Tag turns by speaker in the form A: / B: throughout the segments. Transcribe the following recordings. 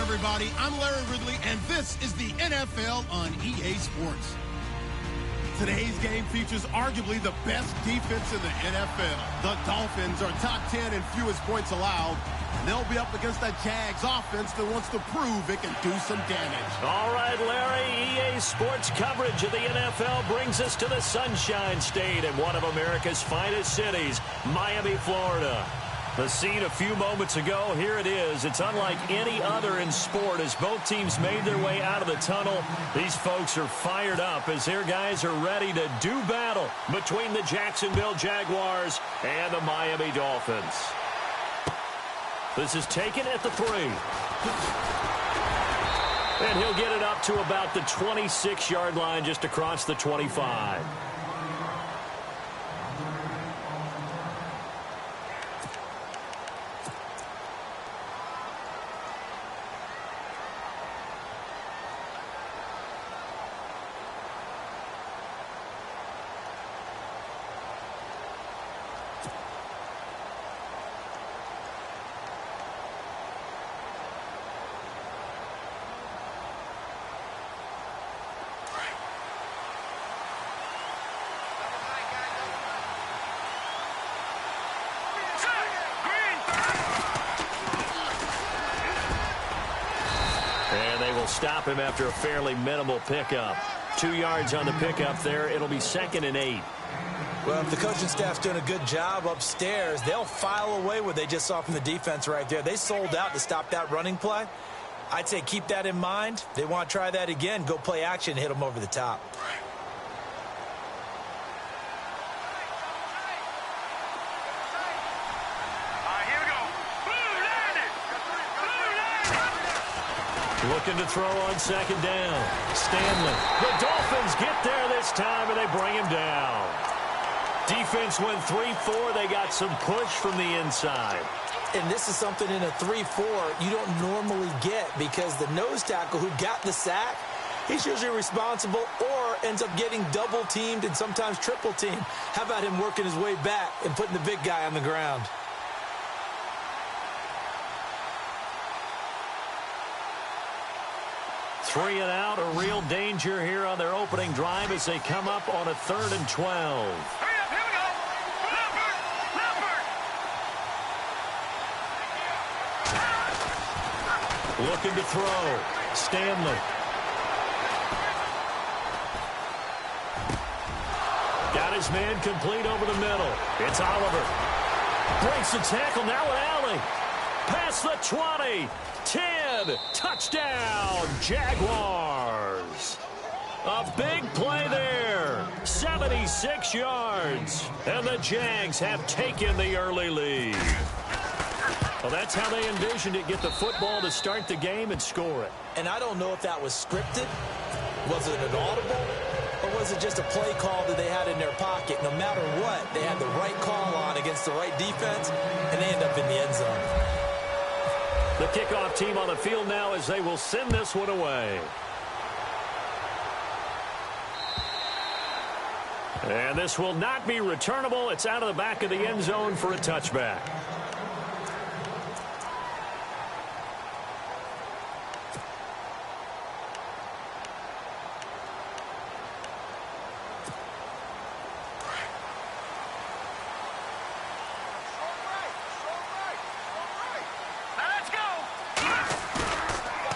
A: Everybody, I'm Larry Ridley, and this is the NFL on EA Sports. Today's game features arguably the best defense in the NFL. The Dolphins are top 10 in fewest points allowed, and they'll be up against a Jags offense that wants to prove it can do some damage.
B: All right, Larry, EA Sports coverage of the NFL brings us to the Sunshine State in one of America's finest cities, Miami, Florida. The scene a few moments ago, here it is. It's unlike any other in sport as both teams made their way out of the tunnel. These folks are fired up as their guys are ready to do battle between the Jacksonville Jaguars and the Miami Dolphins. This is taken at the 3. And he'll get it up to about the 26-yard line just across the 25. Stop him after a fairly minimal pickup. 2 yards on the pickup there. It'll be 2nd and 8.
C: Well, if the coaching staff's doing a good job upstairs, they'll file away what they just saw from the defense right there. They sold out to stop that running play. I'd say keep that in mind. They want to try that again. Go play action, hit them over the top.
B: Looking to throw on 2nd down. Stanley. The Dolphins get there this time, and they bring him down. Defense went 3-4. They got some push from the inside.
C: And this is something in a 3-4 you don't normally get because the nose tackle who got the sack, he's usually responsible or ends up getting double-teamed and sometimes triple-teamed. How about him working his way back and putting the big guy on the ground?
B: Three and out, a real danger here on their opening drive as they come up on a 3rd and 12.
D: Hurry up, here we go. Leopard.
B: Looking to throw. Stanley. Got his man complete over the middle. It's Oliver. Breaks the tackle, now an alley. Past the 20. 10, touchdown, Jaguars. A big play there, 76 yards, and the Jags have taken the early lead. Well, that's how they envisioned it, get the football to start the game and score it.
C: And I don't know if that was scripted, was it an audible, or was it just a play call that they had in their pocket? No matter what, they had the right call on against the right defense, and they end up in the end zone.
B: The kickoff team on the field now as they will send this one away. And this will not be returnable. It's out of the back of the end zone for a touchback.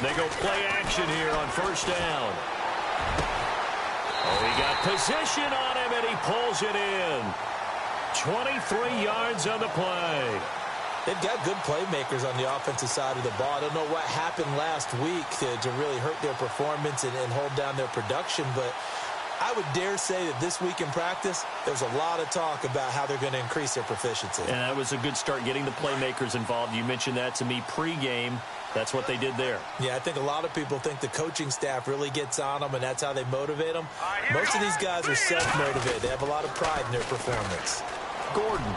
B: They go play action here on 1st down. Oh, he got position on him, and he pulls it in. 23 yards on the play.
C: They've got good playmakers on the offensive side of the ball. I don't know what happened last week to really hurt their performance and hold down their production, but I would dare say that this week in practice, there's a lot of talk about how they're going to increase their proficiency.
B: And that was a good start, getting the playmakers involved. You mentioned that to me pregame. That's what they did there.
C: Yeah, I think a lot of people think the coaching staff really gets on them, and that's how they motivate them. Most of these guys are self-motivated. They have a lot of pride in their performance.
B: Gordon.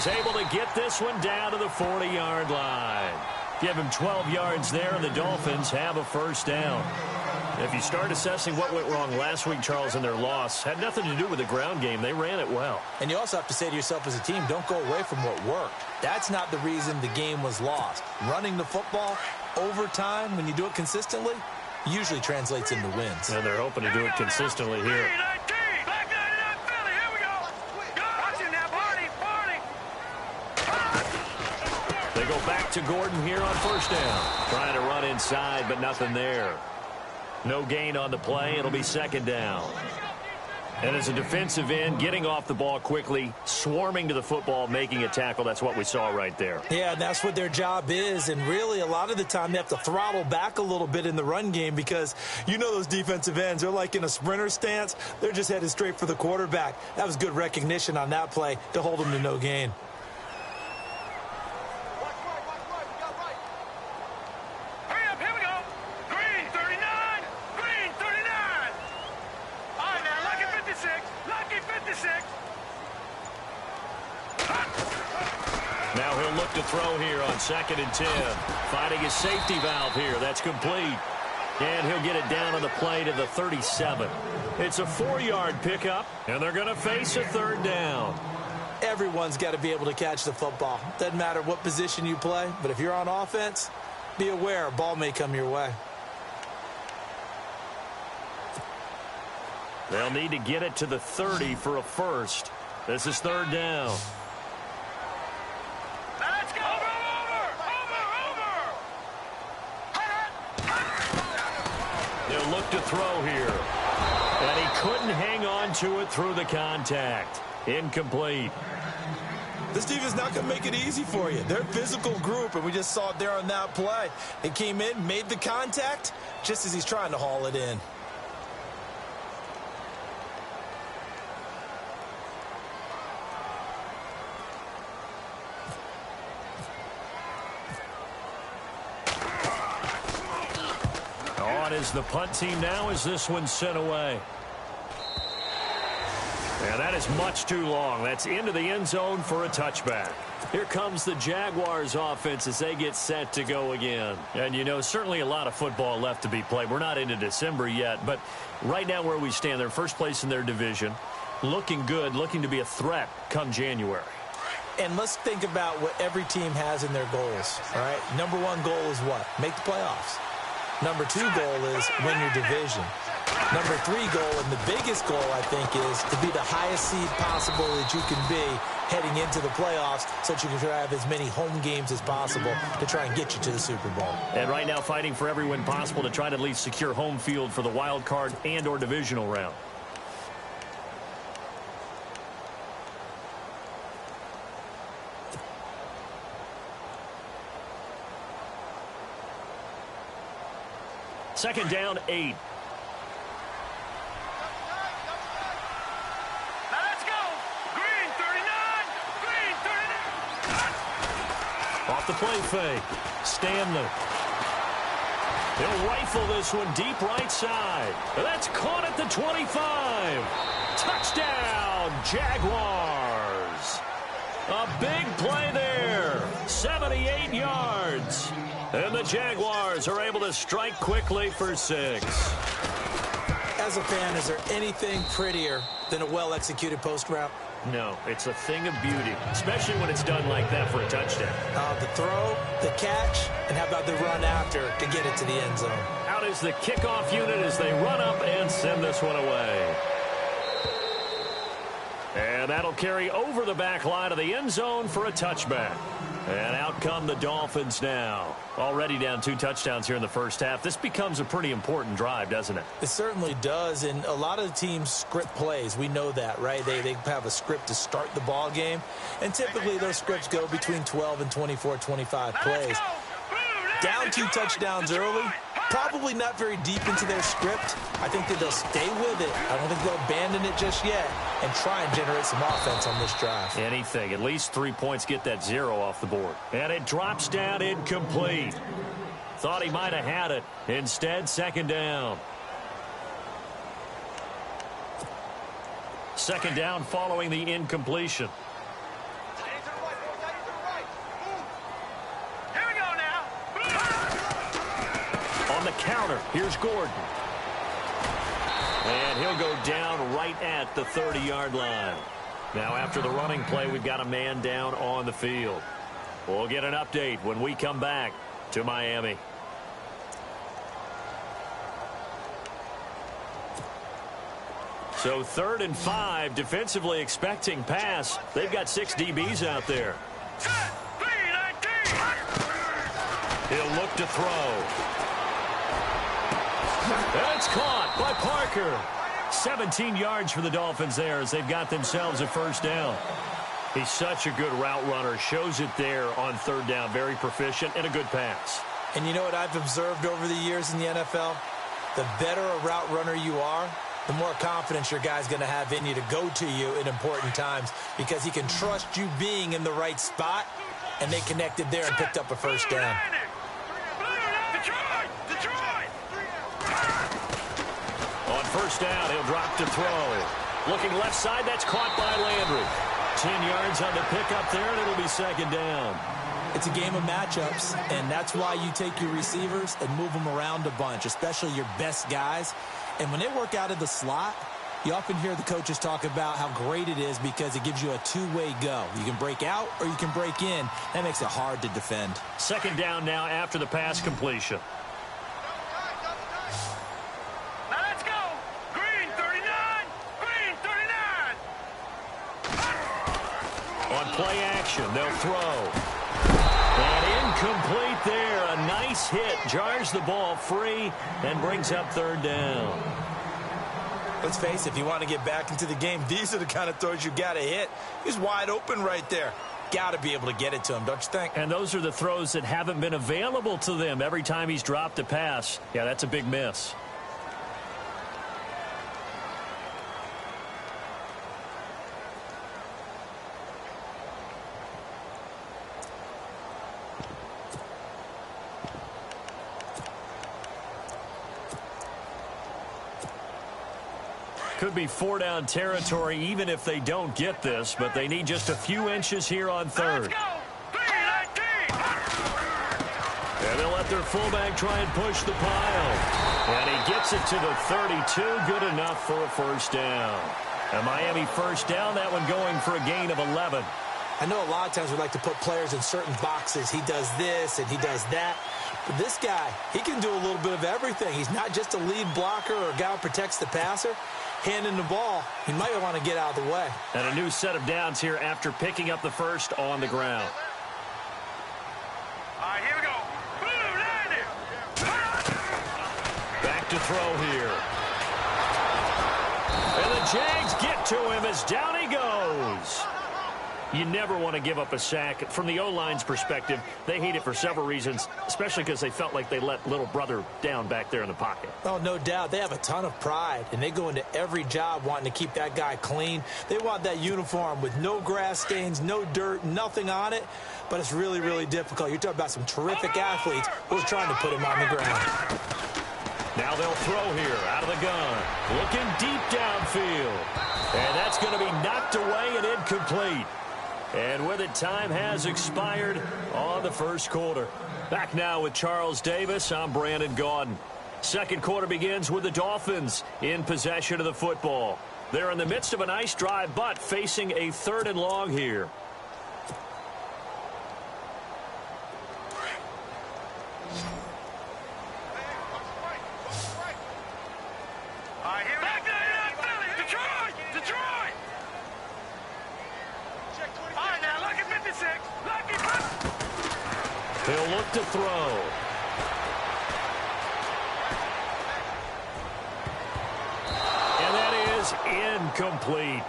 B: is able to get this one down to the 40-yard line. Give him 12 yards there, and the Dolphins have a first down. If you start assessing what went wrong last week, Charles, in their loss, had nothing to do with the ground game. They ran it well.
C: And you also have to say to yourself as a team, don't go away from what worked. That's not the reason the game was lost. Running the football over time, when you do it consistently, usually translates into wins.
B: And they're hoping to do it consistently here. They go back to Gordon here on first down. Trying to run inside, but nothing there. No gain on the play. It'll be second down. And as a defensive end, getting off the ball quickly, swarming to the football, making a tackle, that's what we saw right there.
C: Yeah, that's what their job is. And really, a lot of the time, they have to throttle back a little bit in the run game because you know those defensive ends, they're like in a sprinter stance. They're just headed straight for the quarterback. That was good recognition on that play to hold them to no gain.
B: Now he'll look to throw here on 2nd and 10. Finding his safety valve here. That's complete. And he'll get it down on the play to the 37. It's a 4-yard pickup, and they're going to face a third down.
C: Everyone's got to be able to catch the football. Doesn't matter what position you play, but if you're on offense, be aware a ball may come your way.
B: They'll need to get it to the 30 for a first. This is third down.
D: Let's go! Over!
B: They'll look to throw here. And he couldn't hang on to it through the contact. Incomplete.
C: This defense is not going to make it easy for you. They're a physical group, and we just saw it there on that play. It came in, made the contact, just as he's trying to haul it in.
B: On is the punt team now as this one's sent away. And that is much too long. That's into the end zone for a touchback. Here comes the Jaguars offense as they get set to go again. And, you know, certainly a lot of football left to be played. We're not into December yet, but right now where we stand, they're first place in their division. Looking good, looking to be a threat come January.
C: And let's think about what every team has in their goals, all right? Number one goal is what? Make the playoffs. Number two goal is win your division. Number three goal, and the biggest goal, I think, is to be the highest seed possible that you can be heading into the playoffs so that you can have as many home games as possible to try and get you to the Super Bowl.
B: And right now fighting for every win possible to try to at least secure home field for the wild card and or divisional round. Second down, 8.
D: Let's go! Green 39! Green 39!
B: Off the play fake. Stanley. He'll rifle this one deep right side. That's caught at the 25. Touchdown, Jaguars. A big play there. 78 yards. And the Jaguars are able to strike quickly for 6.
C: As a fan, is there anything prettier than a well-executed post route?
B: No, it's a thing of beauty, especially when it's done like that for a touchdown.
C: The throw, the catch, and how about the run after to get it to the end zone?
B: Out is the kickoff unit as they run up and send this one away. And that'll carry over the back line of the end zone for a touchback. And out come the Dolphins now. Already down 2 touchdowns here in the first half. This becomes a pretty important drive, doesn't it?
C: It certainly does, and a lot of the teams script plays. We know that, right? They have a script to start the ball game, and typically those scripts go between 12 and 24, 25 plays. Down 2 touchdowns early, probably not very deep into their script. I think that they'll stay with it. I don't think they'll abandon it just yet and try and generate some offense on this drive.
B: Anything. At least 3 points, get that 0 off the board. And it drops down incomplete. Thought he might have had it. Instead, second down. Second down following the incompletion. counter. Here's Gordon. And he'll go down right at the 30-yard line. Now, after the running play, we've got a man down on the field. We'll get an update when we come back to Miami. So 3rd and 5, defensively expecting pass. They've got 6 DBs out there. He'll look to throw. And it's caught by Parker. 17 yards for the Dolphins there as they've got themselves a first down. He's such a good route runner. Shows it there on 3rd down. Very proficient and a good pass.
C: And you know what I've observed over the years in the NFL? The better a route runner you are, the more confidence your guy's going to have in you to go to you in important times because he can trust you being in the right spot, and they connected there and picked up a first down.
B: On first down, he'll drop to throw. Looking left side, that's caught by Landry. 10 yards on the pickup there, and it'll be 2nd down.
C: It's a game of matchups, and that's why you take your receivers and move them around a bunch, especially your best guys. And when they work out of the slot, you often hear the coaches talk about how great it is because it gives you a two-way go. You can break out or you can break in. That makes it hard to defend.
B: 2nd down now after the pass completion.
D: Now let's go. Green 39. Green 39.
B: On play action, they'll throw. And incomplete there. A nice hit. Jars the ball free and brings up 3rd down.
C: Let's face it, if you want to get back into the game, these are the kind of throws you got to hit. He's wide open right there. Got to be able to get it to him, don't you think?
B: And those are the throws that haven't been available to them every time he's dropped a pass. Yeah, that's a big miss. Could be 4-down territory even if they don't get this, but they need just a few inches here on 3rd. And they'll let their fullback try and push the pile. And he gets it to the 32. Good enough for a first down. A Miami first down, that one going for a gain of 11.
C: I know a lot of times we like to put players in certain boxes. He does this and he does that. But this guy, he can do a little bit of everything. He's not just a lead blocker or a guy who protects the passer. Handing the ball, he might want to get out of the way.
B: And a new set of downs here after picking up the first on the ground.
D: All right, here we go.
B: Back to throw here. And the Jags get to him as down he goes. You never want to give up a sack. From the O-line's perspective, they hate it for several reasons, especially because they felt like they let little brother down back there in the pocket.
C: Oh, no doubt. They have a ton of pride, and they go into every job wanting to keep that guy clean. They want that uniform with no grass stains, no dirt, nothing on it, but it's really, really difficult. You're talking about some terrific athletes who are trying to put him on the ground.
B: Now they'll throw here out of the gun. Looking deep downfield. And that's going to be knocked away and incomplete. And with it, time has expired on the first quarter. Back now with Charles Davis. I'm Brandon Gaudin. Second quarter begins with the Dolphins in possession of the football. They're in the midst of a nice drive, but facing a 3rd and long here. He'll look to throw. And that is incomplete.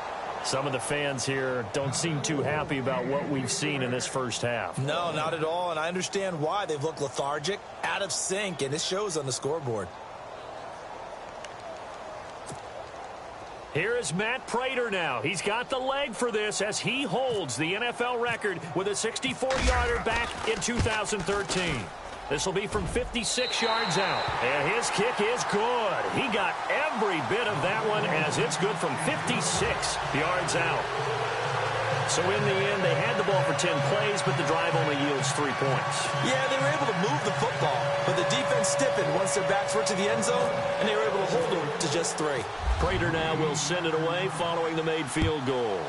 B: Some of the fans here don't seem too happy about what we've seen in this first half.
C: No, not at all, and I understand why. They've looked lethargic, out of sync, and it shows on the scoreboard.
B: Here is Matt Prater now. He's got the leg for this as he holds the NFL record with a 64-yarder back in 2013. This will be from 56 yards out. And his kick is good. He got every bit of that one as it's good from 56 yards out. So in the end, they had the ball for 10 plays, but the drive only yields 3 points.
C: Yeah, they were able to move the football, but the defense stiffened once their backs were to the end zone, and they were able to hold them to just 3.
B: Prater now will send it away following the made field goal.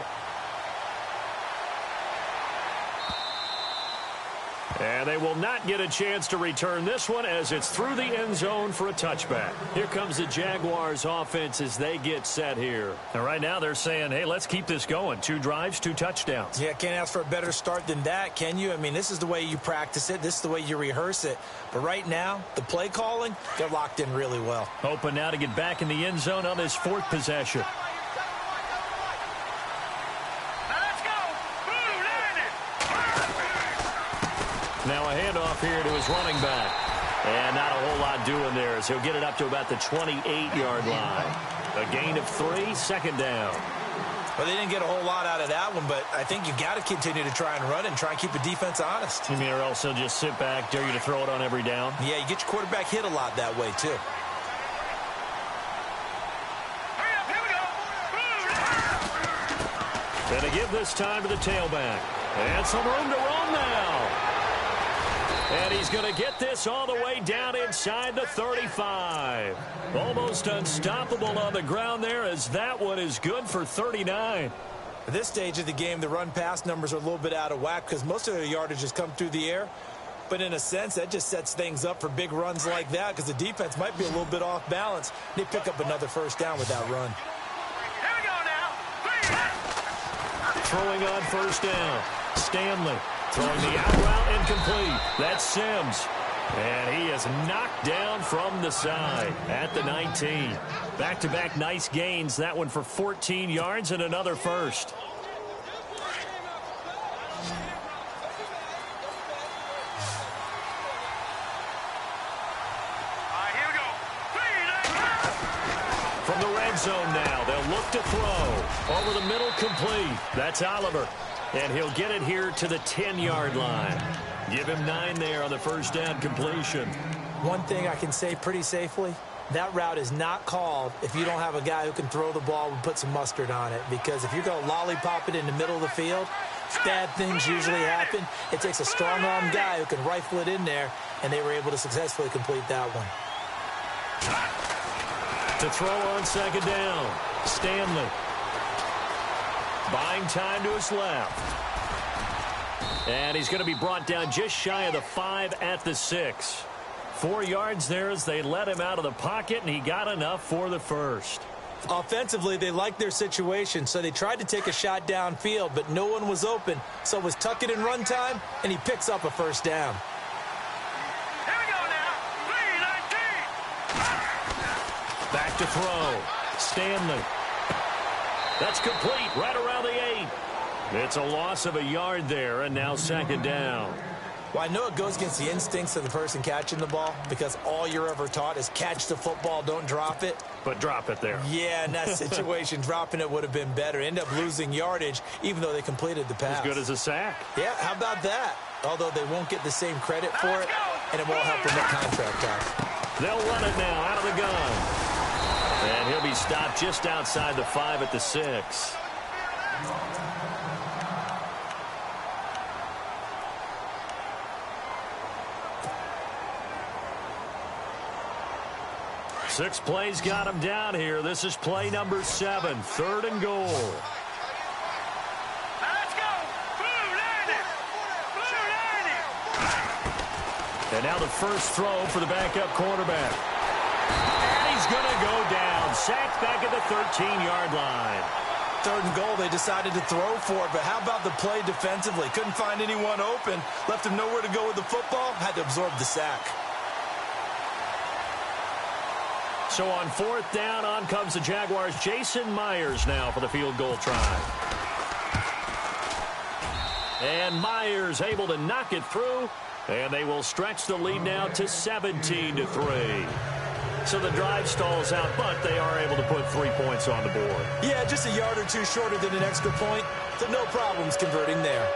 B: And they will not get a chance to return this one as it's through the end zone for a touchback. Here comes the Jaguars offense as they get set here. And right now they're saying, hey, let's keep this going. 2 drives, 2 touchdowns.
C: Yeah, can't ask for a better start than that, can you? I mean, this is the way you practice it. This is the way you rehearse it. But right now, the play calling, they're locked in really well.
B: Hoping now to get back in the end zone on this 4th possession. Now a handoff here to his running back. And not a whole lot doing there as he'll get it up to about the 28-yard line. A gain of 3, second down.
C: Well, they didn't get a whole lot out of that one, but I think you got to continue to try and run and try and keep the defense honest.
B: You mean or else they'll just sit back, dare you to throw it on every down?
C: Yeah, you get your quarterback hit a lot that way, too.
B: And to give this time to the tailback. And some room to roam now. And he's going to get this all the way down inside the 35. Almost unstoppable on the ground there as that one is good for 39.
C: At this stage of the game, the run-pass numbers are a little bit out of whack because most of their yardage has come through the air. But in a sense, that just sets things up for big runs like that because the defense might be a little bit off balance. They pick up another first down with that run.
D: Here we go now.
B: Throwing on first down. Stanley. Throwing the out route incomplete. That's Sims. And he is knocked down from the side at the 19. Back-to-back nice gains. That one for 14 yards and another first.
D: Here we go.
B: From the red zone now, they'll look to throw. Over the middle, complete. That's Oliver. And he'll get it here to the 10-yard line. Give him 9 there on the first down completion.
C: One thing I can say pretty safely, that route is not called if you don't have a guy who can throw the ball and put some mustard on it. Because if you're going to lollipop it in the middle of the field, bad things usually happen. It takes a strong-arm guy who can rifle it in there, and they were able to successfully complete that one.
B: To throw on second down, Stanley. Buying time to his left. And he's going to be brought down just shy of the 5 at the 6. 4 yards there as they let him out of the pocket, and he got enough for the first.
C: Offensively, they liked their situation, so they tried to take a shot downfield, but no one was open. So it was tuck it in run time, and he picks up a first down.
D: Here we go now. 3-19.
B: Back to throw. Stanley. That's complete right around the 8. It's a loss of a yard there, and now second down.
C: Well, I know it goes against the instincts of the person catching the ball because all you're ever taught is catch the football, don't drop it.
B: But drop it there.
C: Yeah, in that situation, dropping it would have been better. End up losing yardage, even though they completed the pass.
B: As good as a sack.
C: Yeah, how about that? Although they won't get the same credit for it, and it won't help them at contract time.
B: They'll run it now out of the gun. And he'll be stopped just outside the 5 at the 6. Six plays got him down here. This is play number 7, 3rd and goal.
D: Let's go. Blue 90. Blue 90.
B: And now the first throw for the backup quarterback. And he's going to go down. Sacked back at the 13-yard line.
C: 3rd and goal, they decided to throw for it, but how about the play defensively? Couldn't find anyone open. Left him nowhere to go with the football. Had to absorb the sack.
B: So on 4th down, on comes the Jaguars. Jason Myers now for the field goal try. And Myers able to knock it through. And they will stretch the lead now to 17-3. So the drive stalls out, but they are able to put 3 points on the board.
C: Yeah, just a yard or two shorter than an extra point. So no problems converting there.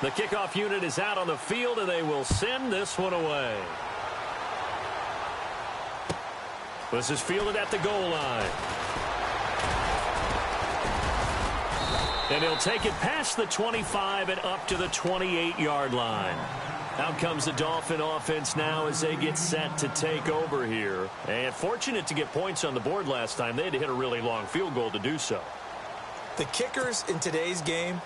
B: The kickoff unit is out on the field, and they will send this one away. This is fielded at the goal line. And he'll take it past the 25 and up to the 28-yard line. Out comes the Dolphin offense now as they get set to take over here. And fortunate to get points on the board last time. They had to hit a really long field goal to do so.
C: The kickers in today's game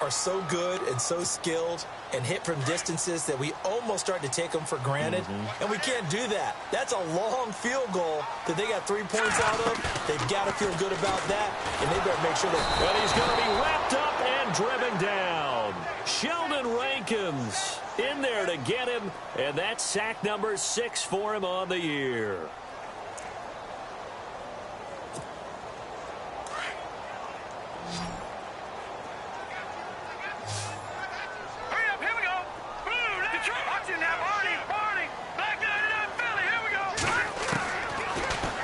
C: are so good and so skilled and hit from distances that we almost start to take them for granted. And we can't do that. That's a long field goal that they got 3 points out of. They've got to feel good about that, and they better make sure that...
B: But he's going to be wrapped up and driven down. Sheldon Rankins in there to get him, and that's sack number 6 for him on the year.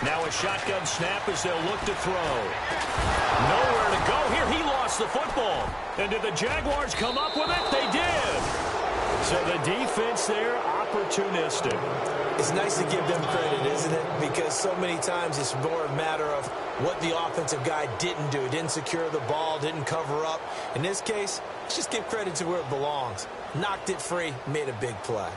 B: Now a shotgun snap as they'll look to throw. Nowhere to go here. He lost the football. And did the Jaguars come up with it? They did. So the defense there, opportunistic.
C: It's nice to give them credit, isn't it? Because so many times it's more a matter of what the offensive guy didn't do. Didn't secure the ball, didn't cover up. In this case, let's just give credit to where it belongs. Knocked it free, made a big play.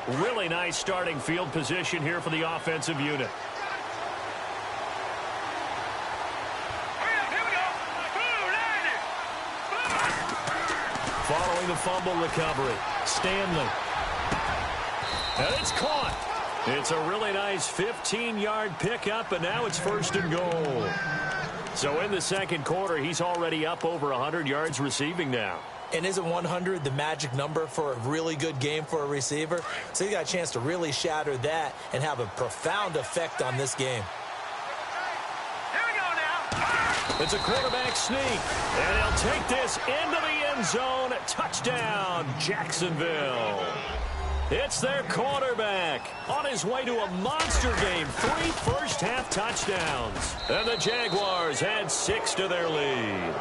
B: Really nice starting field position here for the offensive unit. Following the fumble recovery, Stanley. And it's caught. It's a really nice 15-yard pickup, and now it's 1st and goal. So in the second quarter, he's already up over 100 yards receiving now.
C: And isn't 100 the magic number for a really good game for a receiver? So he got a chance to really shatter that and have a profound effect on this game.
D: Here we go now.
B: It's a quarterback sneak, and he'll take this into the end zone. Touchdown, Jacksonville. It's their quarterback on his way to a monster game. 3 first-half touchdowns. And the Jaguars add 6 to their lead.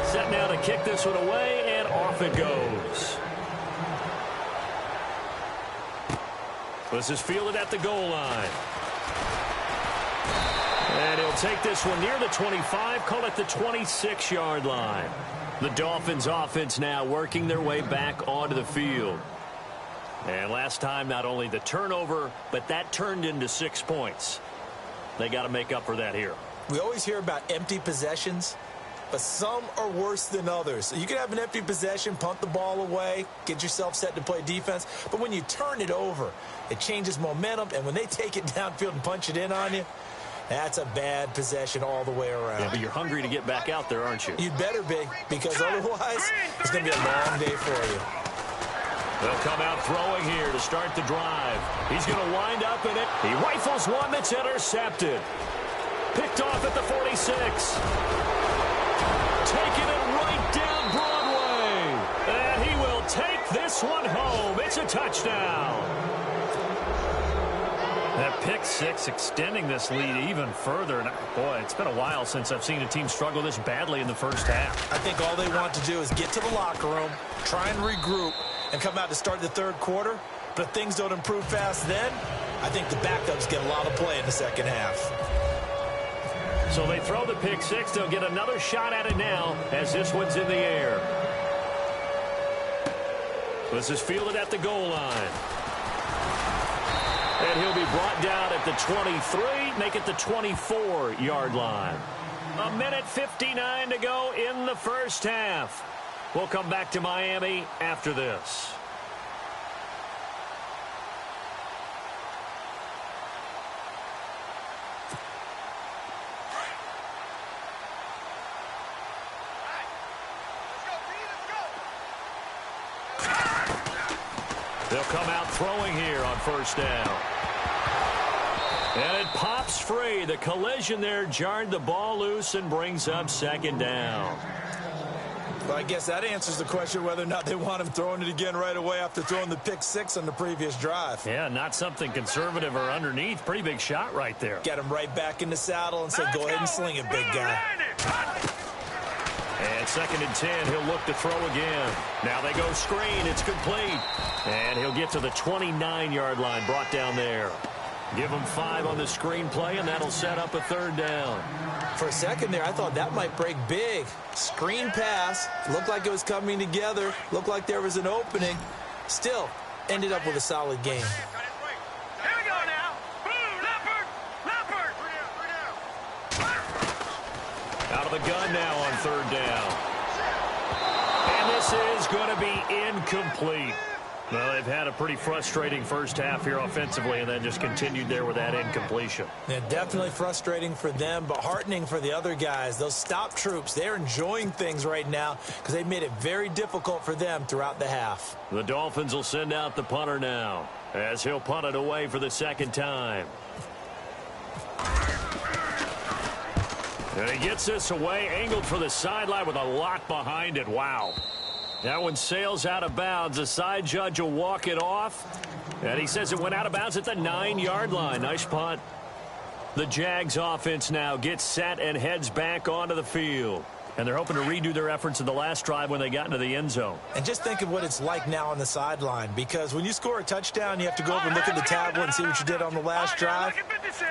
B: Set now to kick this one away, and off it goes. This is fielded at the goal line. And he'll take this one near the 25, call it the 26-yard line. The Dolphins offense now working their way back onto the field. And last time, not only the turnover, but that turned into 6 points. They got to make up for that here.
C: We always hear about empty possessions, but some are worse than others. So you can have an empty possession, punt the ball away, get yourself set to play defense. But when you turn it over, it changes momentum. And when they take it downfield and punch it in on you, that's a bad possession all the way around.
B: Yeah, but you're hungry to get back out there, aren't you?
C: You'd better be, because otherwise it's going to be a long day for you.
B: They'll come out throwing here to start the drive. He's going to wind up in it. He rifles one that's intercepted. Picked off at the 46. Taking it right down Broadway. And he will take this one home. It's a touchdown. That pick six extending this lead even further. And boy, it's been a while since I've seen a team struggle this badly in the first half.
C: I think all they want to do is get to the locker room, try and regroup, and come out to start the third quarter. But if things don't improve fast then, I think the backups get a lot of play in the second half.
B: So they throw the pick six. They'll get another shot at it now as this one's in the air. This is fielded at the goal line. And he'll be brought down at the 23, make it the 24-yard line. 1:59 to go in the first half. We'll come back to Miami after this. They'll come out throwing here on first down. And it pops free. The collision there jarred the ball loose and brings up second down.
C: Well, I guess that answers the question whether or not they want him throwing it again right away after throwing the pick six on the previous drive.
B: Yeah, not something conservative or underneath. Pretty big shot right there.
C: Get him right back in the saddle and say, go ahead and sling it, big guy.
B: And 2nd and 10, he'll look to throw again. Now they go screen. It's complete. And he'll get to the 29-yard line, brought down there. Give him 5 on the screen play, and that'll set up a 3rd down.
C: For a second there, I thought that might break big. Screen pass. Looked like it was coming together. Looked like there was an opening. Still, ended up with a solid game.
D: Here we go now. Boom, Leopard.
B: Out of the gun now on 3rd down. And this is going to be incomplete. Well, they've had a pretty frustrating first half here offensively and then just continued there with that incompletion.
C: Yeah, definitely frustrating for them, but heartening for the other guys. Those stop troops, they're enjoying things right now because they've made it very difficult for them throughout the half.
B: The Dolphins will send out the punter now as he'll punt it away for the 2nd time. And he gets this away, angled for the sideline with a lot behind it. Wow. That one sails out of bounds. The side judge will walk it off. And he says it went out of bounds at the 9-yard line. Nice punt. The Jags offense now gets set and heads back onto the field. And they're hoping to redo their efforts in the last drive when they got into the end zone.
C: And just think of what it's like now on the sideline, because when you score a touchdown, you have to go over and look at the tablet and see what you did on the last drive.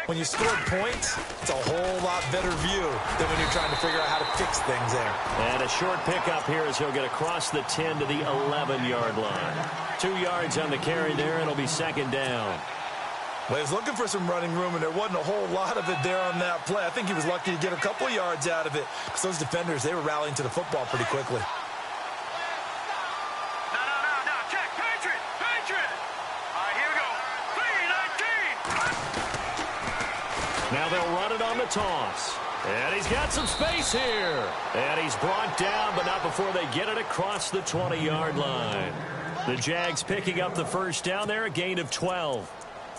C: When you scored points, it's a whole lot better view than when you're trying to figure out how to fix things there.
B: And a short pickup here as he'll get across the 10 to the 11-yard line. 2 yards on the carry there. It'll be 2nd down.
C: Well, he was looking for some running room, and there wasn't a whole lot of it there on that play. I think he was lucky to get a couple yards out of it because those defenders, they were rallying to the football pretty quickly.
D: No. Check. Patriot. All right, here we go. 3-19.
B: Now they'll run it on the toss. And he's got some space here. And he's brought down, but not before they get it across the 20-yard line. The Jags picking up the 1st down there, a gain of 12.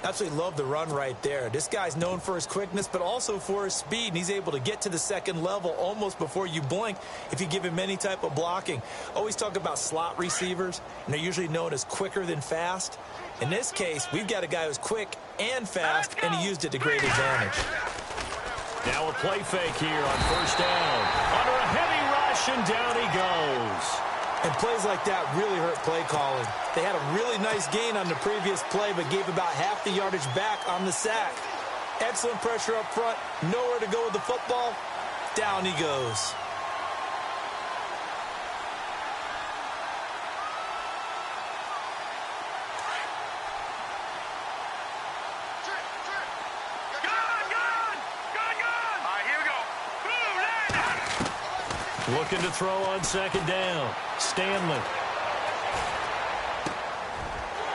C: Absolutely love the run right there. This guy's known for his quickness, but also for his speed, and he's able to get to the 2nd level almost before you blink if you give him any type of blocking. Always talk about slot receivers, and they're usually known as quicker than fast. In this case, we've got a guy who's quick and fast, and he used it to great advantage.
B: Now a play fake here on 1st down. Under a heavy rush, and down he goes.
C: And plays like that really hurt play calling. They had a really nice gain on the previous play, but gave about half the yardage back on the sack. Excellent pressure up front. Nowhere to go with the football. Down he goes.
B: Looking to throw on 2nd down. Stanley.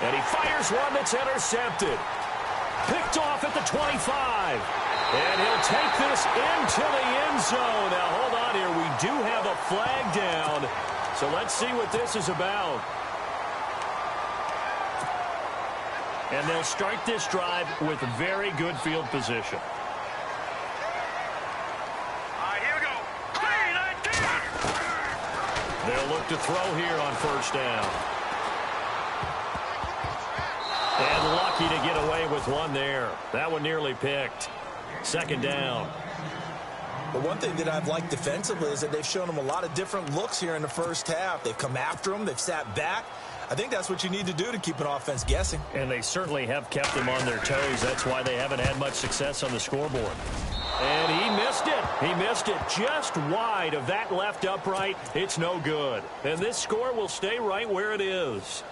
B: And he fires one that's intercepted. Picked off at the 25. And he'll take this into the end zone. Now, hold on here. We do have a flag down. So let's see what this is about. And they'll start this drive with very good field position. They'll look to throw here on 1st down. And lucky to get away with one there. That one nearly picked. 2nd down.
C: But one thing that I've liked defensively is that they've shown them a lot of different looks here in the first half. They've come after them. They've sat back. I think that's what you need to do to keep an offense guessing.
B: And they certainly have kept them on their toes. That's why they haven't had much success on the scoreboard. And he missed it. He missed it just wide of that left upright. It's no good. And this score will stay right where it is.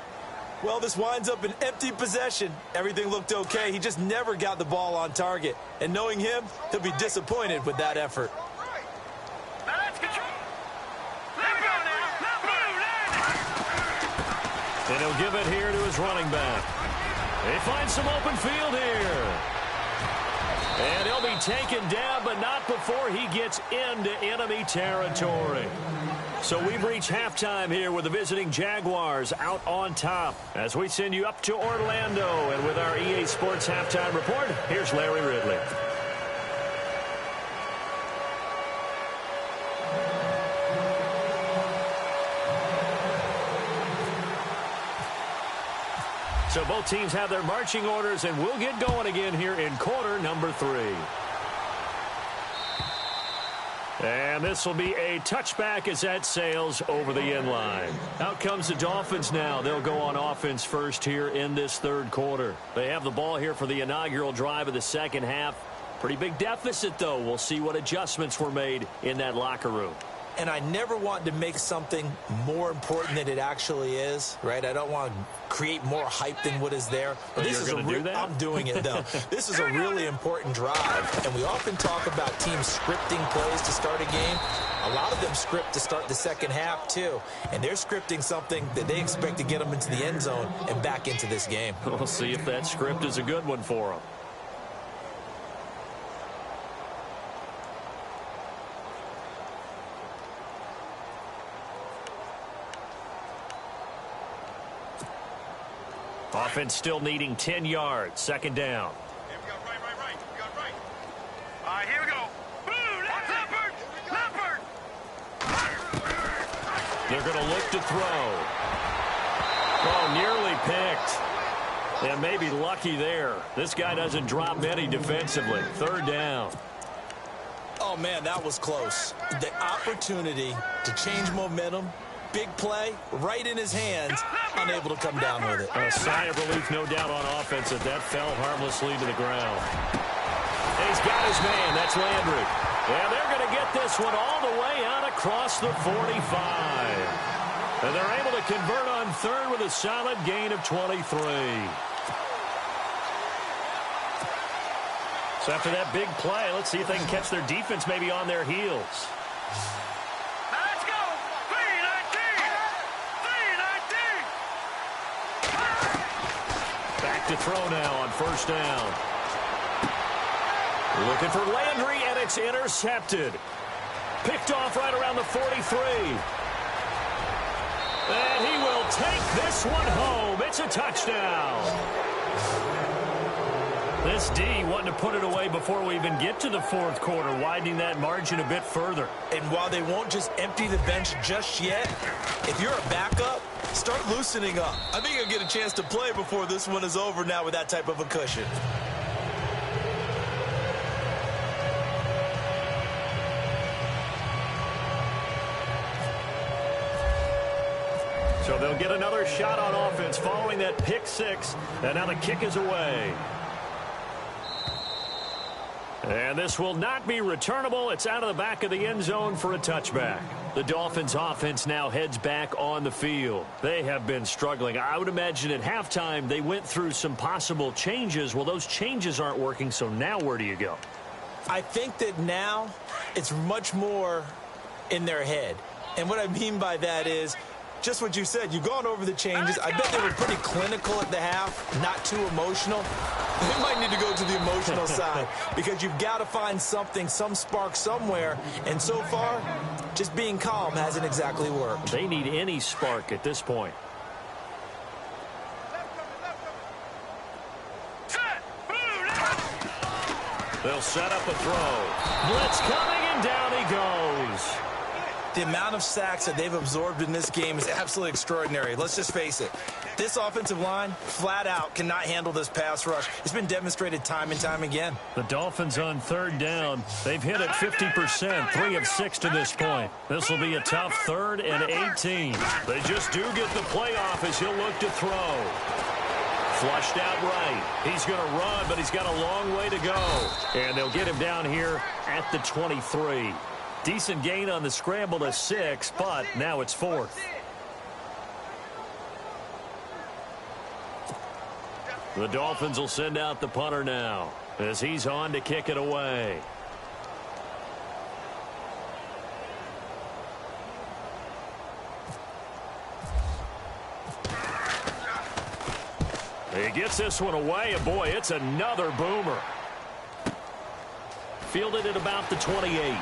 C: Well, this winds up an empty possession. Everything looked okay. He just never got the ball on target. And knowing him, he'll be disappointed with that effort.
B: And he'll give it here to his running back. He finds some open field here. And he'll be taken down, but not before he gets into enemy territory. So we've reached halftime here with the visiting Jaguars out on top. As we send you up to Orlando, and with our EA Sports Halftime Report, here's Larry Ridley. So both teams have their marching orders, and we'll get going again here in quarter number 3. And this will be a touchback as that sails over the end line. Out comes the Dolphins now. They'll go on offense first here in this third quarter. They have the ball here for the inaugural drive of the second half. Pretty big deficit, though. We'll see what adjustments were made in that locker room.
C: And I never want to make something more important than it actually is, right? I don't want to create more hype than what is there.
B: But this is do that?
C: I'm doing it, though. This is a really important drive, and we often talk about teams scripting plays to start a game. A lot of them script to start the second half, too. And they're scripting something that they expect to get them into the end zone and back into this game.
B: We'll see if that script is a good one for them. Offense still needing 10 yards. Second down.
D: Here we go. Right. We got right. All right, here we go. Boom! Leopard!
B: They're going to look to throw. Oh, nearly picked. And maybe lucky there. This guy doesn't drop many defensively. Third down.
C: Oh, man, that was close. The opportunity to change momentum. Big play, right in his hands, unable to come down with it.
B: A sigh of relief, no doubt, on offense that fell harmlessly to the ground. He's got his man. That's Landry. And they're going to get this one all the way out across the 45. And they're able to convert on third with a solid gain of 23. So after that big play, let's see if they can catch their defense maybe on their heels. To throw now on first down. Looking for Landry, and it's intercepted. Picked off right around the 43. And he will take this one home. It's a touchdown. This D wanting to put it away before we even get to the fourth quarter, widening that margin a bit further.
C: And while they won't just empty the bench just yet, if you're a backup, start loosening up. I think you'll get a chance to play before this one is over now with that type of a cushion.
B: So they'll get another shot on offense following that pick six, and now the kick is away. And this will not be returnable. It's out of the back of the end zone for a touchback. The Dolphins offense now heads back on the field. They have been struggling. I would imagine at halftime they went through some possible changes. Well, those changes aren't working, so now where do you go?
C: I think that now it's much more in their head. And what I mean by that is just what you said. You've gone over the changes. I bet they were pretty clinical at the half, not too emotional. They might need to go to the emotional side because you've got to find something, some spark somewhere. And so far, just being calm hasn't exactly worked.
B: They need any spark at this point. They'll set up a throw. Blitz coming, and down he goes.
C: The amount of sacks that they've absorbed in this game is absolutely extraordinary. Let's just face it. This offensive line, flat out, cannot handle this pass rush. It's been demonstrated time and time again.
B: The Dolphins on third down. They've hit it 50%, 3 of 6 to this point. This will be a tough 3rd and 18. They just do get the playoff as he'll look to throw. Flushed out right. He's going to run, but he's got a long way to go. And they'll get him down here at the 23. Decent gain on the scramble to 6, but now it's 4th. The Dolphins will send out the punter now as he's on to kick it away. He gets this one away, and boy, it's another boomer. Fielded at about the 28.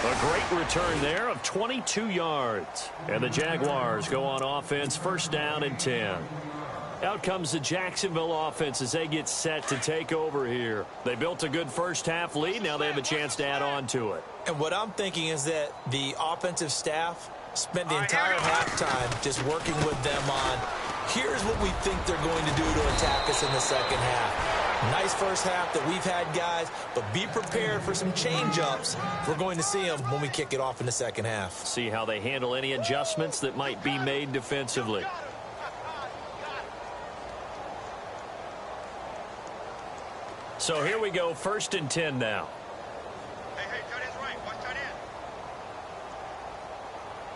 B: A great return there of 22 yards. And the Jaguars go on offense, first down and 10. Out comes the Jacksonville offense as they get set to take over here. They built a good first-half lead. Now they have a chance to add on to it.
C: And what I'm thinking is that the offensive staff spent the entire halftime just working with them on, here's what we think they're going to do to attack us in the second half. Nice first half that we've had, guys, but be prepared for some change-ups. We're going to see them when we kick it off in the second half.
B: See how they handle any adjustments that might be made defensively. So here we go, 1st and 10 now.
D: Hey, tight end's right. Watch tight end.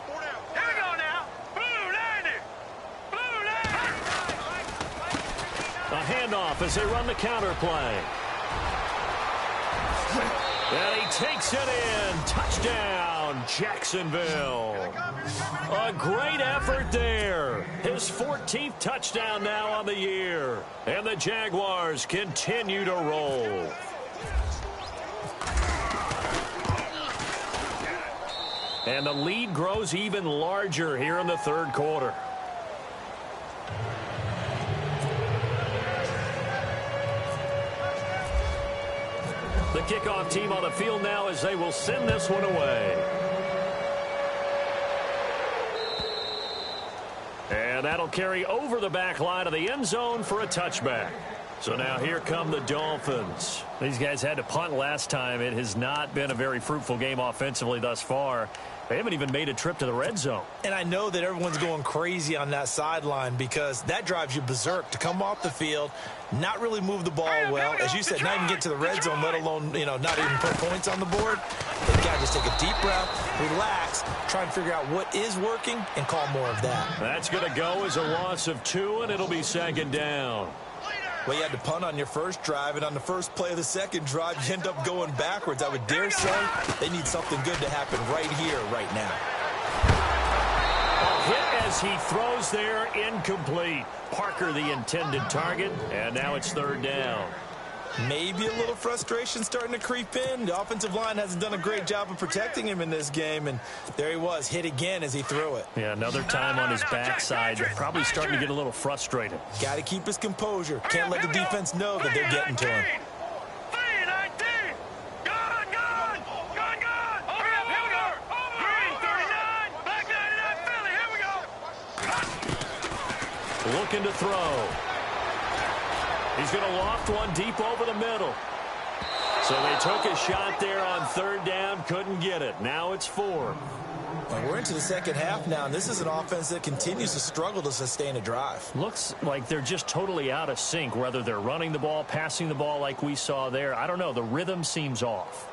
D: 4 down. Here we go now. Blue line.
B: A handoff as they run the counter play. And he takes it in. Touchdown, Jacksonville. A great effort there. His 14th touchdown now on the year. And the Jaguars continue to roll. And the lead grows even larger here in the third quarter. The kickoff team on the field now as they will send this one away. And that'll carry over the back line of the end zone for a touchback. So now here come the Dolphins. These guys had to punt last time. It has not been a very fruitful game offensively thus far. They haven't even made a trip to the red zone.
C: And I know that everyone's going crazy on that sideline because that drives you berserk to come off the field, not really move the ball well. As you said, not even get to the red zone, let alone, not even put points on the board. They've got to just take a deep breath, relax, try and figure out what is working, and call more of that.
B: That's going to go as a loss of 2, and it'll be 2nd down.
C: Well, you had to punt on your first drive, and on the first play of the second drive, you end up going backwards. I would dare say they need something good to happen right here, right now.
B: A hit as he throws there, incomplete. Parker the intended target, and now it's 3rd down.
C: Maybe a little frustration starting to creep in. The offensive line hasn't done a great job of protecting him in this game, and there he was, hit again as he threw it.
B: Yeah, another time on his backside. Probably starting to get a little frustrated.
C: Got to keep his composure. Can't let the defense know that they're getting to him.
B: Looking to throw. He's going to loft one deep over the middle. So they took a shot there on 3rd down, couldn't get it. Now it's 4.
C: Well, we're into the second half now, and this is an offense that continues to struggle to sustain a drive.
B: Looks like they're just totally out of sync, whether they're running the ball, passing the ball like we saw there. I don't know. The rhythm seems off.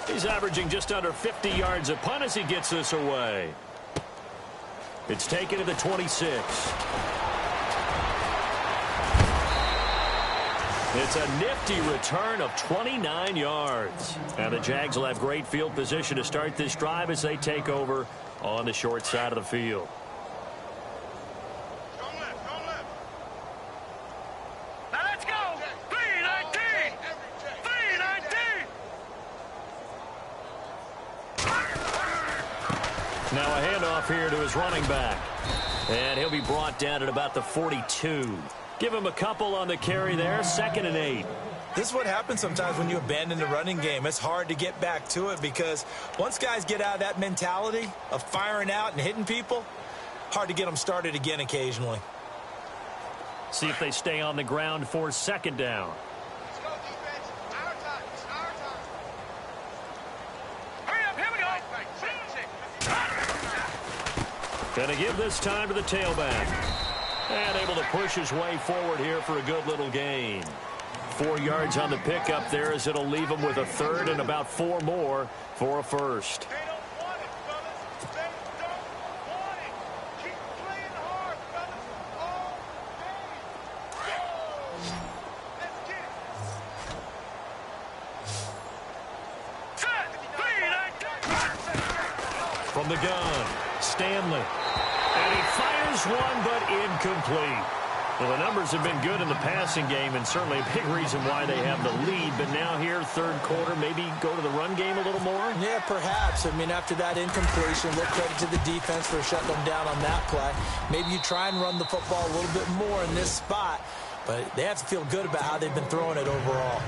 B: He's averaging just under 50 yards a punt as he gets this away. It's taken to the 26. It's a nifty return of 29 yards. And the Jags will have great field position to start this drive as they take over on the short side of the field. Now a handoff here to his running back. And he'll be brought down at about the 42. Give him a couple on the carry there. 2nd and 8.
C: This is what happens sometimes when you abandon the running game. It's hard to get back to it because once guys get out of that mentality of firing out and hitting people, hard to get them started again occasionally.
B: See if they stay on the ground for 2nd down. Going to give this time to the tailback. And able to push his way forward here for a good little gain. 4 yards on the pickup there as it'll leave him with a 3rd and about 4 more for a 1st. From the gun, Stanley. And he fires one, but incomplete. Well, the numbers have been good in the passing game, and certainly a big reason why they have the lead. But now here, third quarter, maybe go to the run game a little more?
C: Yeah, perhaps. I mean, after that incompletion, a little credit to the defense for shutting them down on that play. Maybe you try and run the football a little bit more in this spot, but they have to feel good about how they've been throwing it overall.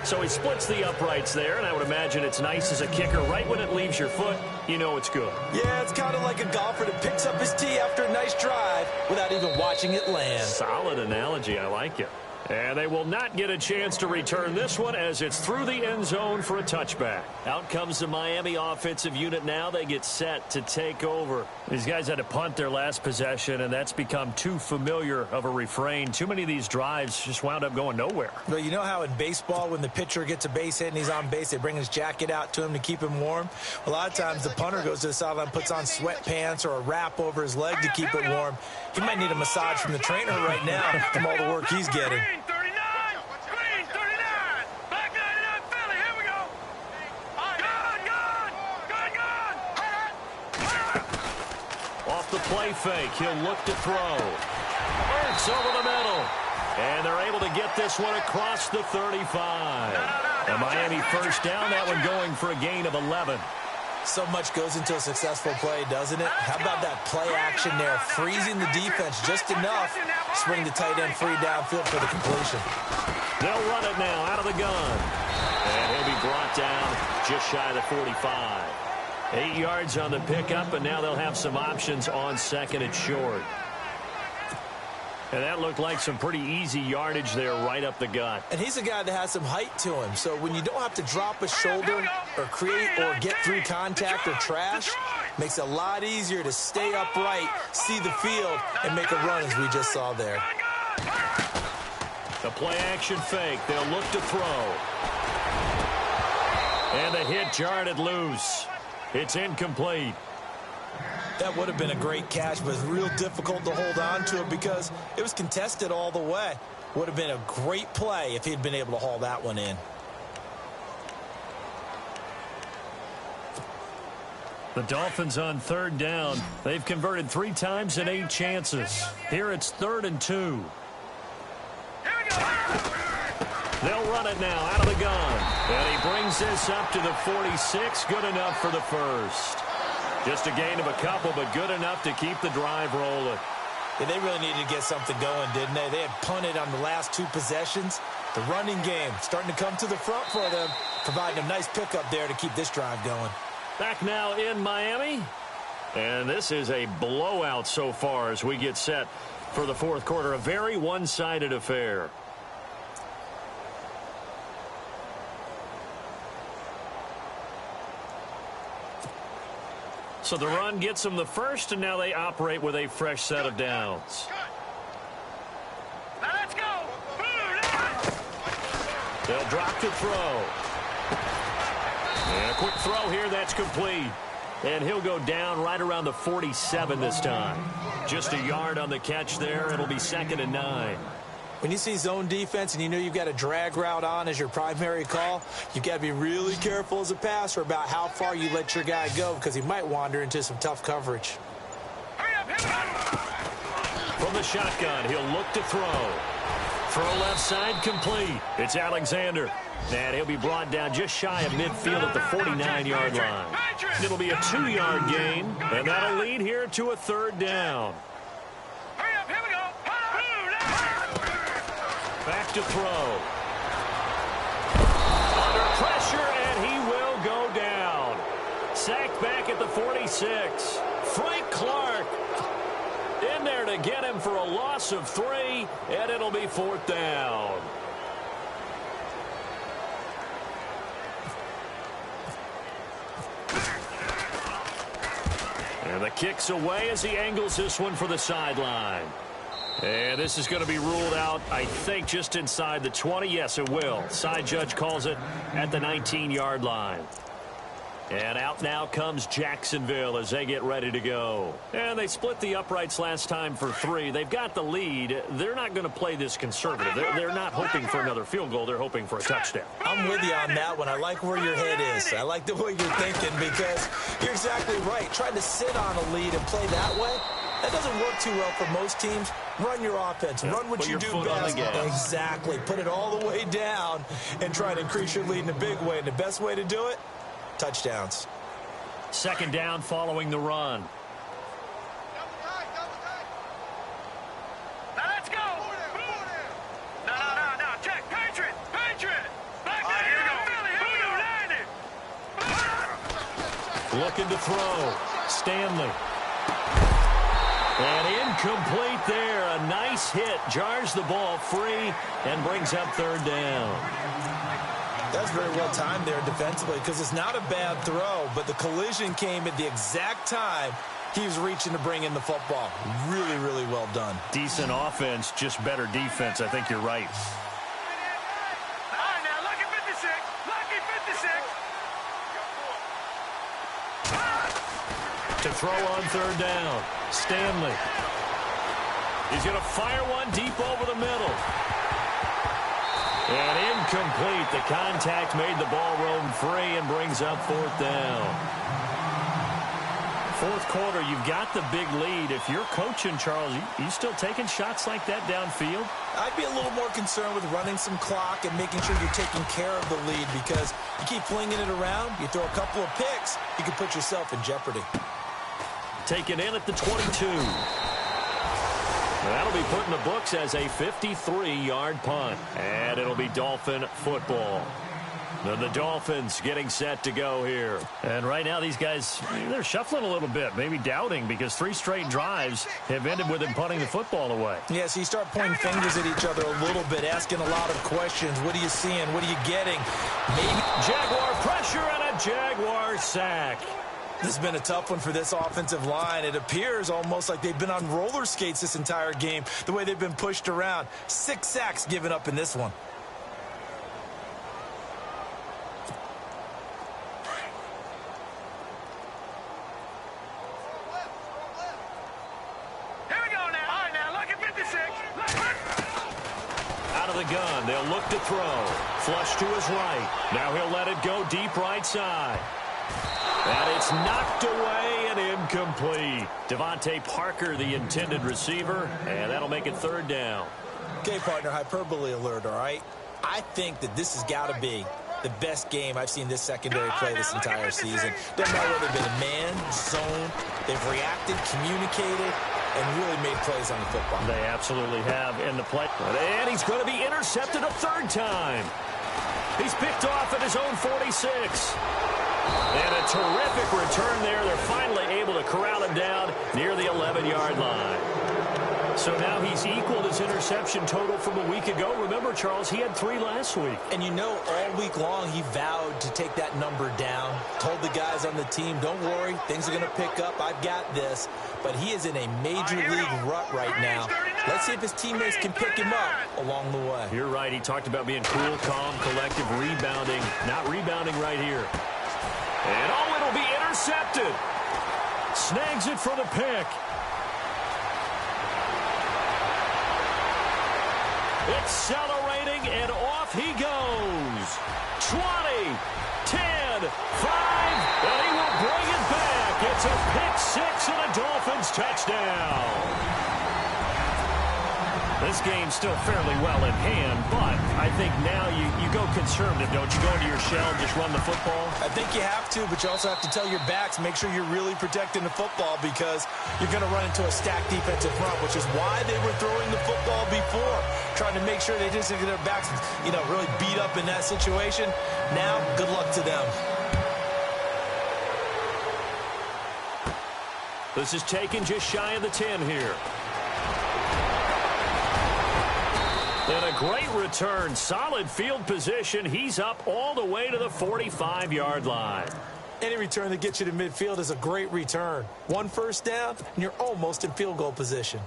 B: So he splits the uprights there, and I would imagine it's nice as a kicker. Right when it leaves your foot, you know it's good.
C: Yeah, it's kind of like a golfer that picks up his tee after a nice drive without even watching it land.
B: Solid analogy. I like it. And they will not get a chance to return this one as it's through the end zone for a touchback. Out comes the Miami offensive unit now. They get set to take over. These guys had to punt their last possession, and that's become too familiar of a refrain. Too many of these drives just wound up going nowhere.
C: Well, you know how in baseball when the pitcher gets a base hit and he's on base, they bring his jacket out to him to keep him warm? A lot of times the punter goes to the sideline, puts on sweatpants or a wrap over his leg to keep it warm. He might need a massage from the trainer right now from all the work he's getting.
B: The play fake. He'll look to throw. Works over the middle. And they're able to get this one across the 35. A Miami first down. That one going for a gain of 11.
C: So much goes into a successful play, doesn't it? How about that play action there? Freezing the defense just enough. Swing the tight end free downfield for the completion.
B: They'll run it now out of the gun. And he'll be brought down just shy of the 45. 8 yards on the pickup, and now they'll have some options on second and short. And that looked like some pretty easy yardage there right up the gut.
C: And he's a guy that has some height to him, so when you don't have to drop a shoulder or create or get through contact or trash, makes it a lot easier to stay upright, see the field, and make a run as we just saw there.
B: The play action fake. They'll look to throw. And the hit jarred it loose. It's incomplete.
C: That would have been a great catch, but it's real difficult to hold on to it because it was contested all the way. Would have been a great play if he'd been able to haul that one in.
B: The Dolphins on third down. They've converted 3 times in 8 chances. Here it's 3rd and 2. They'll run it now out of the gun. And he brings this up to the 46. Good enough for the first. Just a gain of a couple, but good enough to keep the drive rolling.
C: Yeah, they really needed to get something going, didn't they? They had punted on the last 2 possessions. The running game starting to come to the front for them, providing a nice pickup there to keep this drive going.
B: Back now in Miami. And this is a blowout so far as we get set for the fourth quarter. A very one-sided affair. So the run gets them the first, and now they operate with a fresh set of downs.
D: Now let's go.
B: They'll drop to throw. And a quick throw here, that's complete. And he'll go down right around the 47 this time. Just a yard on the catch there. It'll be 2nd and 9.
C: When you see zone defense and you know you've got a drag route on as your primary call, you've got to be really careful as a passer about how far you let your guy go because he might wander into some tough coverage.
B: From the shotgun, he'll look to throw. Throw left side, complete. It's Alexander. And he'll be brought down just shy of midfield at the 49-yard line. It'll be a 2-yard gain, and that'll lead here to a 3rd down. Back to throw. Under pressure, and he will go down. Sacked back at the 46. Frank Clark in there to get him for a loss of 3, and it'll be 4th down. And the kick's away as he angles this one for the sideline. And this is going to be ruled out, I think, just inside the 20. Yes, it will. Side judge calls it at the 19-yard line. And out now comes Jacksonville as they get ready to go. And they split the uprights last time for 3. They've got the lead. They're not going to play this conservative. They're not hoping for another field goal. They're hoping for a touchdown.
C: I'm with you on that one. I like where your head is. I like the way you're thinking because you're exactly right. Trying to sit on a lead and play that way, That doesn't work too well for most teams. Run your offense. Run what you do best. Exactly. Put it all the way down and try to increase your lead in a big way. And the best way to do it, touchdowns.
B: Second down following the run. Looking to throw. Stanley. And incomplete there. A nice hit. Jars the ball free and brings up third down.
C: That's very well timed there defensively because it's not a bad throw, but the collision came at the exact time he was reaching to bring in the football. Really, really well done.
B: Decent offense, just better defense. I think you're right. To throw on third down. Stanley. He's going to fire one deep over the middle. And incomplete. The contact made the ball roam free and brings up fourth down. Fourth quarter, you've got the big lead. If you're coaching, Charles, you still taking shots like that downfield?
C: I'd be a little more concerned with running some clock and making sure you're taking care of the lead because you keep flinging it around, you throw a couple of picks, you can put yourself in jeopardy.
B: Taken in at the 22. That'll be put in the books as a 53-yard punt. And it'll be Dolphin football. And the Dolphins getting set to go here. And right now these guys, they're shuffling a little bit, maybe doubting because 3 straight drives have ended with them punting the football away.
C: Yeah, so you start pointing fingers at each other a little bit, asking a lot of questions. What are you seeing? What are you getting? Maybe
B: Jaguar pressure and a Jaguar sack.
C: This has been a tough one for this offensive line. It appears almost like they've been on roller skates this entire game, the way they've been pushed around. 6 sacks given up in this one.
D: Here we go now. All right, now look at 56.
B: Out of the gun, they'll look to throw. Flush to his right. Now he'll let it go deep right side. And it's knocked away and incomplete. Devontae Parker, the intended receiver, and that'll make it third down.
C: Okay, partner, hyperbole alert, all right? I think that this has got to be the best game I've seen this secondary play this entire season. Doesn't matter whether they've been man, zone, they've reacted, communicated, and really made plays on the football.
B: They absolutely have in the play. And he's going to be intercepted a third time. He's picked off at his own 46. And a terrific return there. They're finally able to corral him down near the 11-yard line. So now he's equaled his interception total from a week ago. Remember, Charles, he had 3 last week.
C: And you know, all week long he vowed to take that number down. Told the guys on the team, don't worry, things are going to pick up. I've got this. But he is in a major league rut right now. Let's see if his teammates can pick him up along the way.
B: You're right. He talked about being cool, calm, collective, rebounding. Not rebounding right here. And, oh, it'll be intercepted. Snags it for the pick. Accelerating, and off he goes. 20, 10, 5, and he will bring it back. It's a pick 6 and a Dolphins touchdown. This game's still fairly well in hand, but I think now you go conservative, don't you? Go into your shell and just run the football?
C: I think you have to, but you also have to tell your backs, make sure you're really protecting the football because you're going to run into a stacked defensive front, which is why they were throwing the football before, trying to make sure they didn't get their backs, really beat up in that situation. Now, good luck to them.
B: This is taken just shy of the 10 here. And a great return. Solid field position. He's up all the way to the 45-yard line.
C: Any return that gets you to midfield is a great return. 1 first down, and you're almost in field goal position.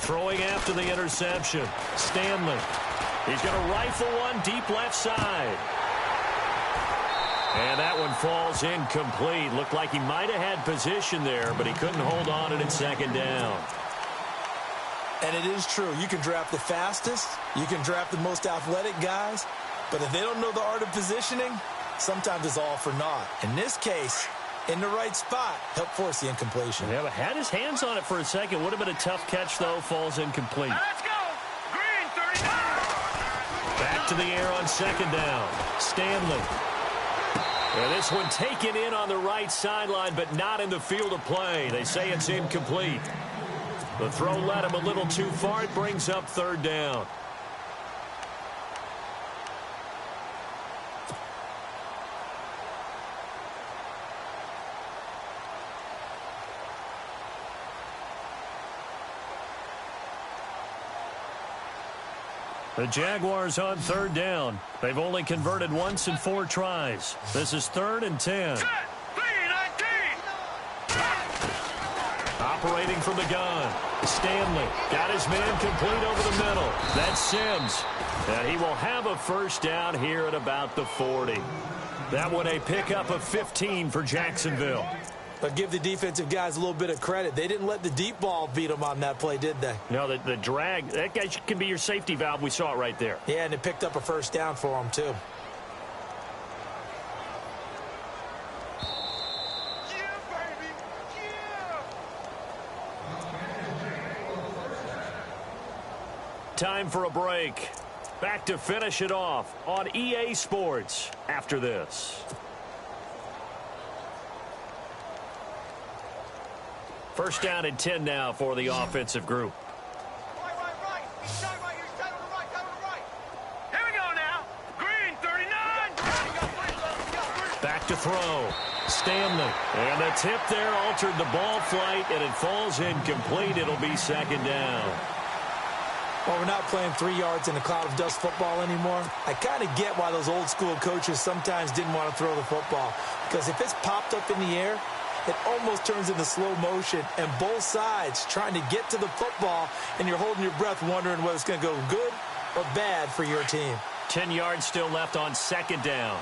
B: Throwing after the interception. Stanley. He's going to rifle one deep left side. And that one falls incomplete. Looked like he might have had position there, but he couldn't hold on and it's second down.
C: And it is true. You can draft the fastest. You can draft the most athletic guys. But if they don't know the art of positioning, sometimes it's all for naught. In this case, in the right spot, helped force the incompletion.
B: Yeah, but had his hands on it for a second. Would have been a tough catch, though. Falls incomplete.
D: Let's go. Green 39.
B: Back to the air on second down. Stanley. And this one taken in on the right sideline, but not in the field of play. They say it's incomplete. The throw led him a little too far. It brings up third down. The Jaguars on third down. They've only converted once in 4 tries. This is 3rd and 10.
D: Set. 3-19.
B: Operating from the gun. Stanley got his man complete over the middle. That's Sims. And he will have a first down here at about the 40. That one a pickup of 15 for Jacksonville.
C: But give the defensive guys a little bit of credit. They didn't let the deep ball beat them on that play, did they?
B: No, the drag, that guy can be your safety valve. We saw it right there.
C: Yeah, and it picked up a first down for them, too.
D: Yeah, baby. Yeah.
B: Time for a break. Back to finish it off on EA Sports after this. First down and 10 now for the offensive group.
D: Right. He's shot right. He's shot on the right. Here we go now. Green 39.
B: Back to throw. Stanley. And the tip there altered the ball flight, and it falls incomplete. It'll be second down.
C: Well, we're not playing 3 yards in a cloud of dust football anymore. I kind of get why those old school coaches sometimes didn't want to throw the football. Because if it's popped up in the air, it almost turns into slow motion, and both sides trying to get to the football, and you're holding your breath wondering whether it's going to go good or bad for your team.
B: 10 yards still left on second down.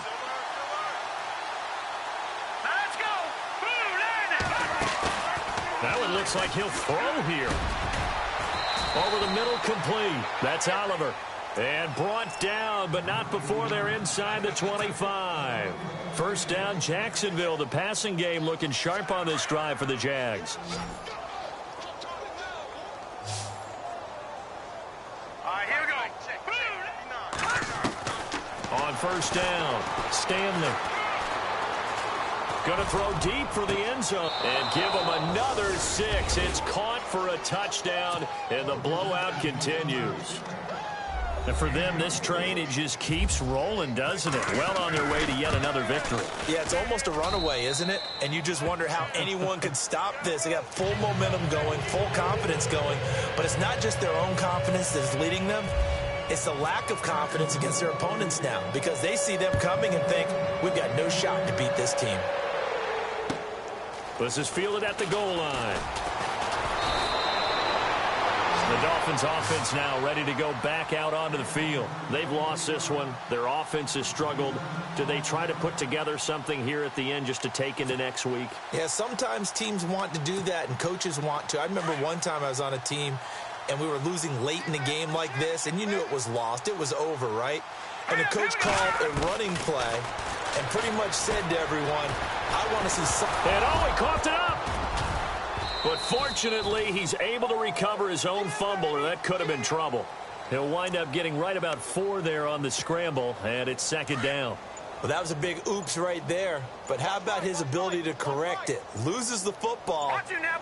D: Let's go.
B: That one looks like he'll throw here. Over the middle, complete. That's Oliver. And brought down, but not before they're inside the 25. First down, Jacksonville. The passing game looking sharp on this drive for the Jags.
D: All right, here we go.
B: On first down, Stanley. Going to throw deep for the end zone and give him another 6. It's caught for a touchdown, and the blowout continues. And for them, this train, it just keeps rolling, doesn't it? Well on their way to yet another victory.
C: Yeah, it's almost a runaway, isn't it? And you just wonder how anyone could stop this. They got full momentum going, full confidence going. But it's not just their own confidence that's leading them. It's the lack of confidence against their opponents now, because they see them coming and think, we've got no shot to beat this team.
B: This is fielded at the goal line. The Dolphins offense now ready to go back out onto the field. They've lost this one. Their offense has struggled. Do they try to put together something here at the end just to take into next week?
C: Yeah, sometimes teams want to do that and coaches want to. I remember one time I was on a team and we were losing late in the game like this, and you knew it was lost. It was over, right? And the coach called a running play and pretty much said to everyone, I want to see something.
B: And oh, he coughed it up. But fortunately, he's able to recover his own fumble, or that could have been trouble. He'll wind up getting right about 4 there on the scramble, and it's second down.
C: Well, that was a big oops right there. But how about his ability to correct it? Loses the football,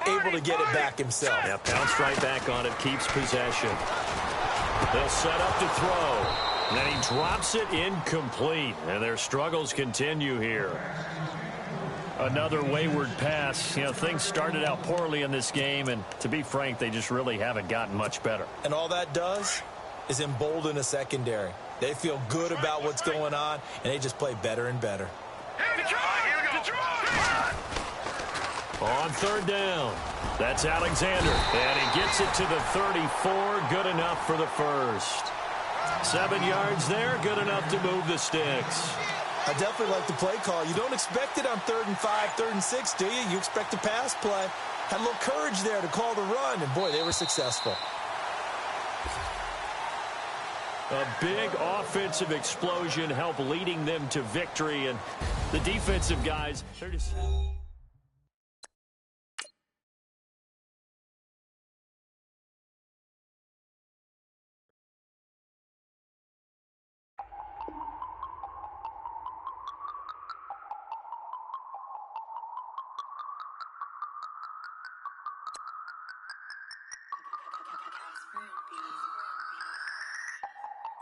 C: able to get it back himself.
B: Yeah, bounced right back on it, keeps possession. They'll set up to throw. And then he drops it incomplete, and their struggles continue here. Another wayward pass. You know, things started out poorly in this game, and to be frank, they just really haven't gotten much better.
C: And all that does is embolden a secondary. They feel good about what's going on, and they just play better and better.
B: On third down, that's Alexander, and he gets it to the 34. Good enough for the first. 7 yards there, good enough to move the sticks.
C: I definitely like the play call. You don't expect it on 3rd and 5, 3rd and 6, do you? You expect a pass play. Had a little courage there to call the run, and boy, they were successful.
B: A big offensive explosion helped leading them to victory, and the defensive guys, they're just...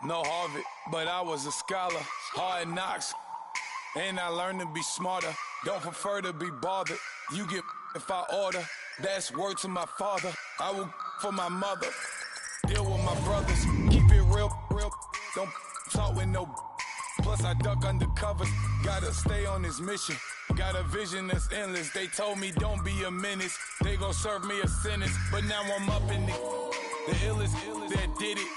E: No Harvard, but I was a scholar. Hard knocks, and I learned to be smarter. Don't prefer to be bothered. You get if I order. That's word to my father. I will for my mother. Deal with my brothers. Keep it real, real. Don't talk with no. Plus I duck undercover. Gotta stay on this mission. Got a vision that's endless. They told me don't be a menace. They gon' serve me a sentence. But now I'm up in the illest that did it.